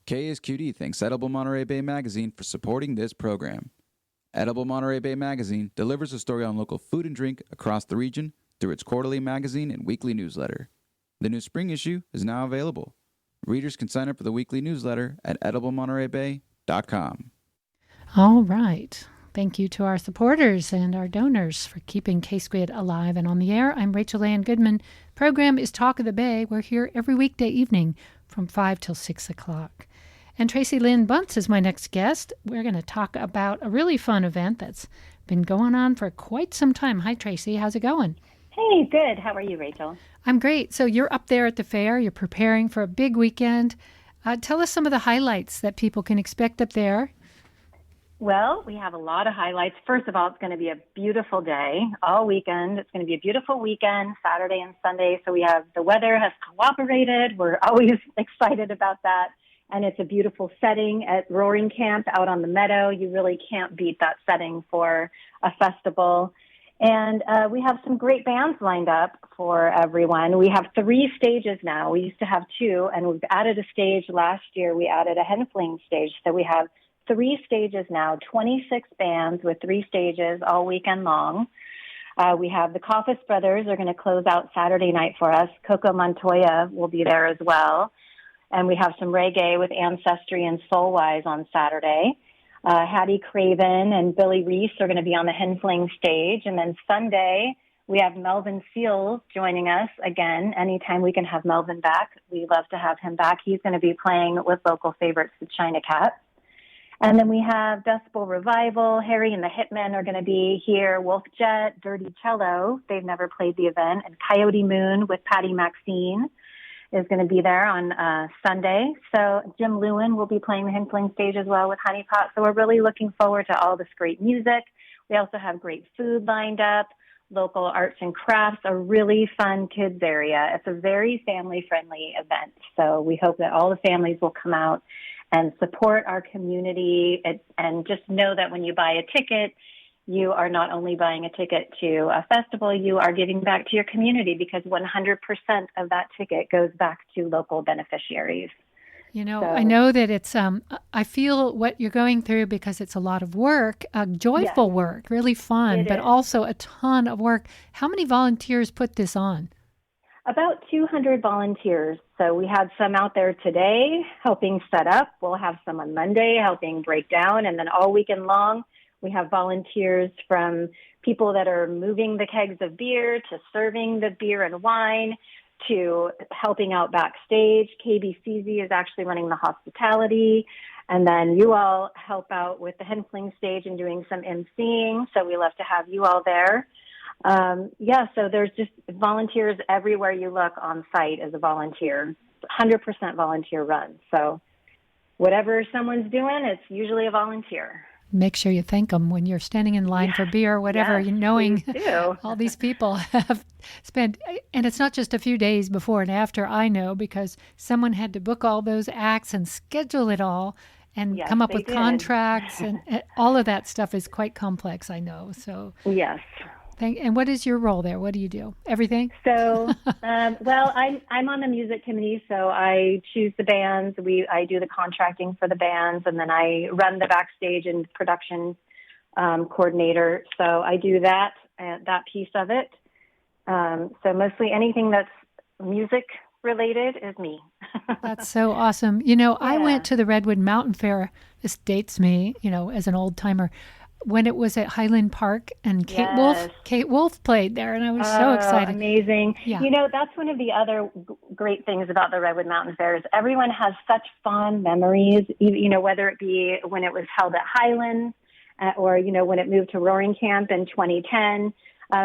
KSQD thanks Edible Monterey Bay Magazine for supporting this program. Edible Monterey Bay Magazine delivers a story on local food and drink across the region through its quarterly magazine and weekly newsletter. The new spring issue is now available. Readers can sign up for the weekly newsletter at ediblemontereybay.com. All right. Thank you to our supporters and our donors for keeping K-Squid alive and on the air. I'm Rachel Ann Goodman. Program is Talk of the Bay. We're here every weekday evening from 5 till 6 o'clock. And Tracy Lynn Bunce is my next guest. We're going to talk about a really fun event that's been going on for quite some time. Hi, Tracy. How's it going? Hey, good. How are you, Rachel? I'm great. So you're up there at the fair. You're preparing for a big weekend. Tell us some of the highlights that people can expect up there. Well, we have a lot of highlights. First of all, it's going to be a beautiful day all weekend. It's going to be a beautiful weekend, Saturday and Sunday. So the weather has cooperated. We're always excited about that. And it's a beautiful setting at Roaring Camp out on the meadow. You really can't beat that setting for a festival. And we have some great bands lined up for everyone. We have 3 stages now. We used to have 2, and we've added a stage last year. We added a hen fling stage. So we have 3 stages now, 26 bands with 3 stages all weekend long. We have the Coffis Brothers are going to close out Saturday night for us. Coco Montoya will be there as well. And we have some reggae with Ancestry and Soulwise on Saturday. Hattie Craven and Billy Reese are going to be on the hen fling stage. And then Sunday, we have Melvin Seals joining us again. Anytime we can have Melvin back, we love to have him back. He's going to be playing with local favorites, the China Cats. And then we have Decibel Revival. Harry and the Hitmen are going to be here. Wolf Jet, Dirty Cello. They've never played the event. And Coyote Moon with Patty Maxine is going to be there on Sunday. So Jim Lewin will be playing the hen fling stage as well with Honey Pot. So we're really looking forward to all this great music. We also have great food lined up, local arts and crafts, a really fun kids area. It's a very family-friendly event. So we hope that all the families will come out and support our community, and just know that when you buy a ticket, you are not only buying a ticket to a festival, you are giving back to your community, because 100% of that ticket goes back to local beneficiaries. You know, I know that it's, I feel what you're going through because it's a lot of work, joyful work, really fun, but also a ton of work. How many volunteers put this on? About 200 volunteers. So we had some out there today helping set up. We'll have some on Monday helping break down. And then all weekend long, we have volunteers from people that are moving the kegs of beer to serving the beer and wine to helping out backstage. KBCZ is actually running the hospitality. And then you all help out with the hen fling stage and doing some emceeing. So we love to have you all there. So there's just volunteers everywhere you look on site as a volunteer, 100% volunteer run. So whatever someone's doing, it's usually a volunteer. Make sure you thank them when you're standing in line for beer or whatever, knowing all these people have spent, and it's not just a few days before and after, I know, because someone had to book all those acts and schedule it all and come up with contracts, and all of that stuff is quite complex, I know. So yes. And what is your role there? What do you do? Everything? So, I'm on the music committee, so I choose the bands. I do the contracting for the bands, and then I run the backstage and production coordinator. So I do that piece of it. So mostly anything that's music related is me. That's so awesome. You know, I went to the Redwood Mountain Faire. This dates me, as an old timer, when it was at Highland Park, and Kate Wolf played there, and I was so excited. Amazing. Yeah. That's one of the other great things about the Redwood Mountain Fair is everyone has such fond memories, whether it be when it was held at Highland or, when it moved to Roaring Camp in 2010.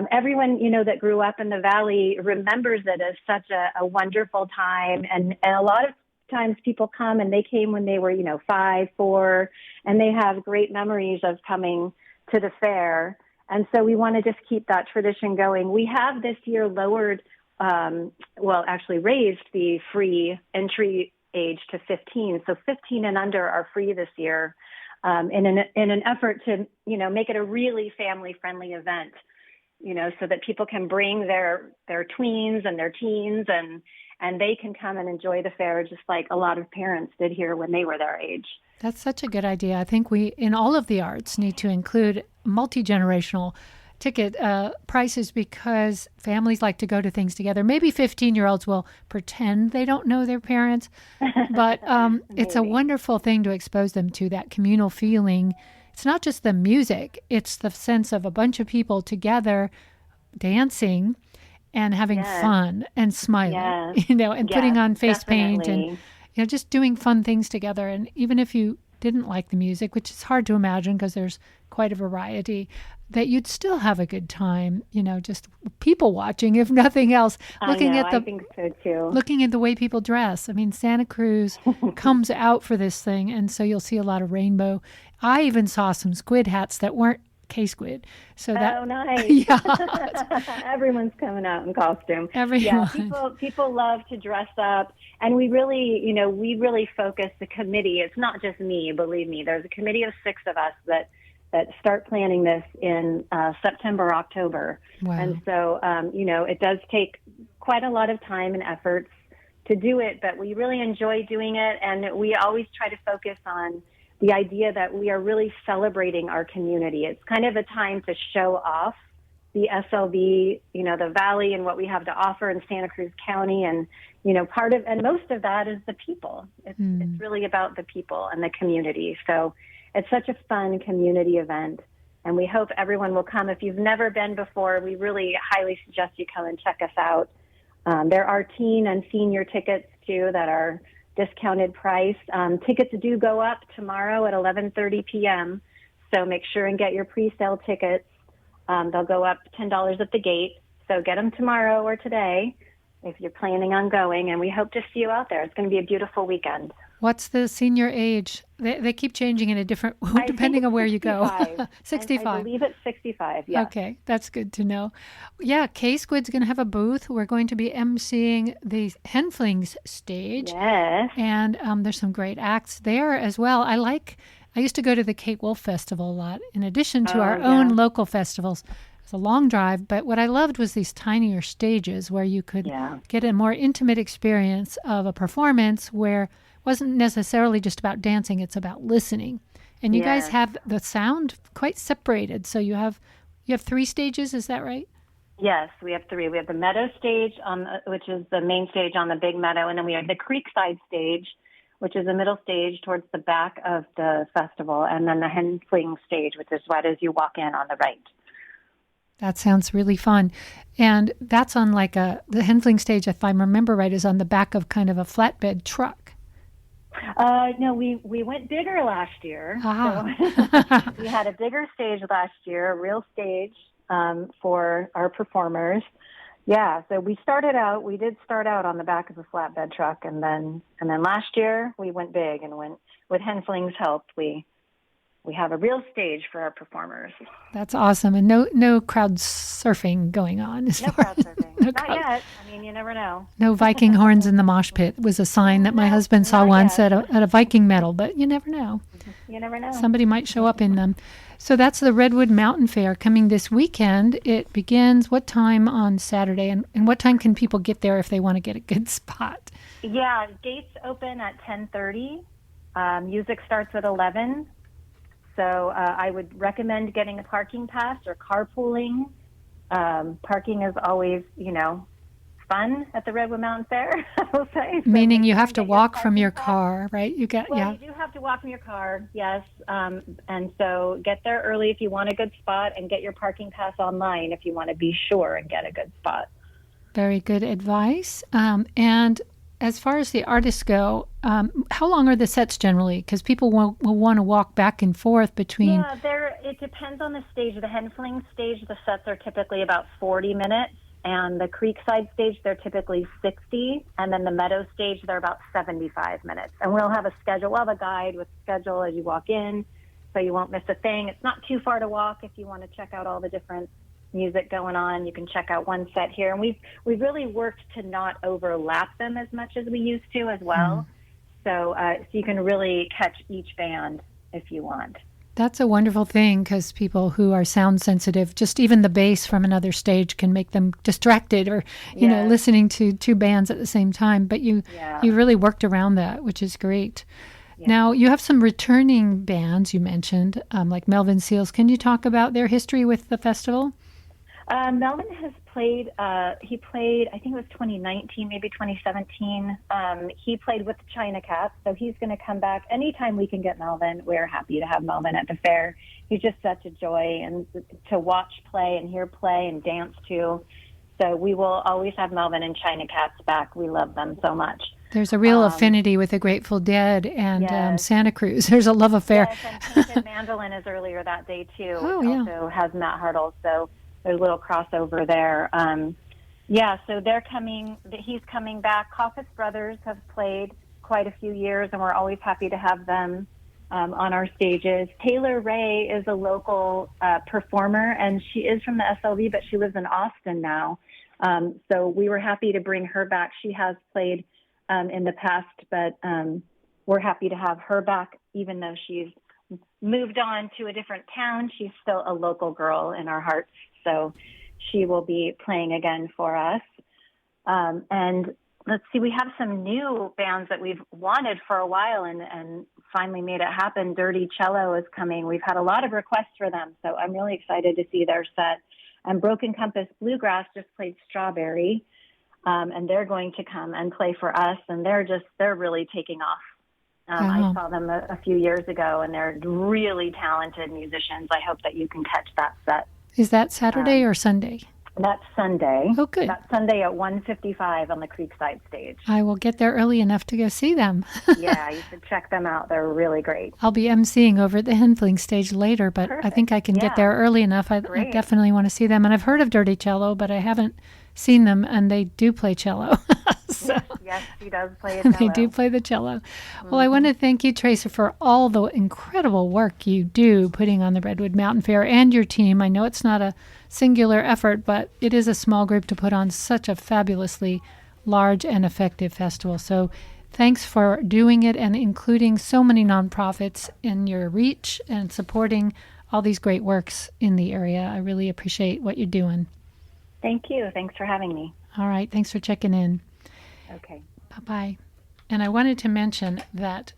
Everyone, that grew up in the Valley remembers it as such a wonderful time. And a lot of times people come, and they came when they were, 5, 4, and they have great memories of coming to the fair. And so we want to just keep that tradition going. We have this year lowered, raised the free entry age to 15. So 15 and under are free this year, in an effort to, make it a really family-friendly event, so that people can bring their tweens and their teens and they can come and enjoy the fair just like a lot of parents did here when they were their age. That's such a good idea. I think we, in all of the arts, need to include multi-generational ticket prices because families like to go to things together. Maybe 15-year-olds will pretend they don't know their parents, but it's a wonderful thing to expose them to that communal feeling. It's not just the music, it's the sense of a bunch of people together dancing and having fun and smiling, and putting on face paint and just doing fun things together. And even if you didn't like the music, which is hard to imagine because there's quite a variety, that you'd still have a good time, just people watching, if nothing else, I think so too. Looking at the way people dress. I mean, Santa Cruz comes out for this thing, and so you'll see a lot of rainbow. I even saw some squid hats that weren't K-squid. So that, nice. Yeah. Everyone's coming out in costume. Everyone. Yeah, people love to dress up. And we really focus the committee. It's not just me, believe me. There's a committee of 6 of us that start planning this in September, October. Wow. And so, it does take quite a lot of time and efforts to do it, but we really enjoy doing it. And we always try to focus on the idea that we are really celebrating our community. It's kind of a time to show off the SLV, the Valley and what we have to offer in Santa Cruz County. And, and most of that is the people. It's really about the people and the community. So it's such a fun community event. And we hope everyone will come. If you've never been before, we really highly suggest you come and check us out. There are teen and senior tickets too that are discounted price. Tickets do go up tomorrow at 11:30 p.m. So make sure and get your pre-sale tickets. They'll go up $10 at the gate. So get them tomorrow or today if you're planning on going. And we hope to see you out there. It's going to be a beautiful weekend. What's the senior age? They keep changing it a different, depending on where you go. 65. I believe it's 65, yeah. Okay, that's good to know. Yeah, K-Squid's going to have a booth. We're going to be emceeing the Henflings stage. Yes. And there's some great acts there as well. I used to go to the Kate Wolf Festival a lot, in addition to our own local festivals. It's a long drive, but what I loved was these tinier stages where you could get a more intimate experience of a performance where wasn't necessarily just about dancing, it's about listening. And you guys have the sound quite separated. So you have 3 stages, is that right? Yes, we have 3. We have the Meadow stage, which is the main stage on the big meadow, and then we have the Creekside stage, which is the middle stage towards the back of the festival, and then the Henfling stage, which is right as you walk in on the right. That sounds really fun. And that's on the Henfling stage, if I remember right, is on the back of kind of a flatbed truck. No, we went bigger last year. So we had a bigger stage last year, a real stage for our performers. Yeah, so we did start out on the back of a flatbed truck, and then last year we went big, and with Henfling's help, we have a real stage for our performers. That's awesome. And no crowd surfing going on. No crowd surfing. Not yet. I mean, you never know. No Viking horns in the mosh pit was a sign that my husband saw once at a Viking medal, but you never know. You never know. Somebody might show up in them. So that's the Redwood Mountain Faire coming this weekend. It begins what time on Saturday, and what time can people get there if they want to get a good spot? Yeah, gates open at 10:30. Music starts at 11. So I would recommend getting a parking pass or carpooling. Parking is always, fun at the Redwood Mountain Fair, I will say. So meaning you have to walk from your car, right? You do have to walk from your car, yes. And so get there early if you want a good spot, and get your parking pass online if you want to be sure and get a good spot. Very good advice. And as far as the artists go, how long are the sets generally? Because people will want to walk back and forth between... Yeah, it depends on the stage. The Henfling stage, the sets are typically about 40 minutes. And the Creekside stage, they're typically 60. And then the Meadow stage, they're about 75 minutes. And we'll have a schedule. We'll have a guide with schedule as you walk in, so you won't miss a thing. It's not too far to walk if you want to check out all the different music going on. You can check out one set here. And we've really worked to not overlap them as much as we used to as well. So you can really catch each band if you want. That's a wonderful thing because people who are sound sensitive, just even the bass from another stage can make them distracted or, you know, listening to two bands at the same time. But you really worked around that, which is great. Yeah. Now, you have some returning bands you mentioned, like Melvin Seals. Can you talk about their history with the festival? Melvin has played, he played, I think it was 2019, maybe 2017. He played with the China Cats, so he's going to come back. Anytime we can get Melvin, we're happy to have Melvin at the fair. He's just such a joy and to watch play and hear play and dance to. So we will always have Melvin and China Cats back. We love them so much. There's a real affinity with the Grateful Dead and Santa Cruz. There's a love affair. Yes, and Tainted Mandolin is earlier that day, too. Oh, it also has Matt Hartle, so there's a little crossover there. So they're coming. He's coming back. Caucus Brothers have played quite a few years, and we're always happy to have them on our stages. Taylor Ray is a local performer, and she is from the SLV, but she lives in Austin now. So we were happy to bring her back. She has played in the past, but we're happy to have her back, even though she's moved on to a different town. She's still a local girl in our hearts. So she will be playing again for us. And let's see, we have some new bands that we've wanted for a while and finally made it happen. Dirty Cello is coming. We've had a lot of requests for them, so I'm really excited to see their set. And Broken Compass Bluegrass just played Strawberry, and they're going to come and play for us, and they're really taking off. I saw them a few years ago, and they're really talented musicians. I hope that you can catch that set. Is that Saturday or Sunday? That's Sunday. Oh, good. That's Sunday at 1:55 on the Creekside stage. I will get there early enough to go see them. Yeah, you should check them out. They're really great. I'll be emceeing over at the Henfling stage later, but Perfect. I think I can get there early enough. I definitely want to see them. And I've heard of Dirty Cello, but I haven't seen them, and they do play cello. Yes, she does play a cello. They do play the cello. Mm-hmm. Well, I want to thank you, Tracy, for all the incredible work you do putting on the Redwood Mountain Faire and your team. I know it's not a singular effort, but it is a small group to put on such a fabulously large and effective festival. So thanks for doing it and including so many nonprofits in your reach and supporting all these great works in the area. I really appreciate what you're doing. Thank you. Thanks for having me. All right. Thanks for checking in. Okay. Bye-bye. And I wanted to mention that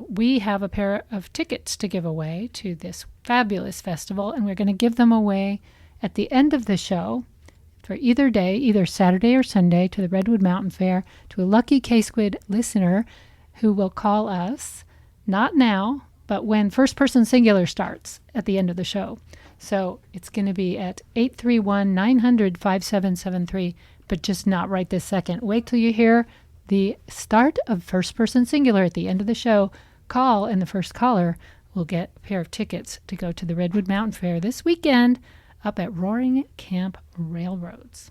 we have a pair of tickets to give away to this fabulous festival, and we're going to give them away at the end of the show for either day, either Saturday or Sunday, to the Redwood Mountain Faire, to a lucky K-Squid listener who will call us, not now, but when First Person Singular starts at the end of the show. So it's going to be at 831-900-5773, but just not right this second. Wait till you hear the start of First Person Singular at the end of the show. Call, and the first caller will get a pair of tickets to go to the Redwood Mountain Faire this weekend up at Roaring Camp Railroads.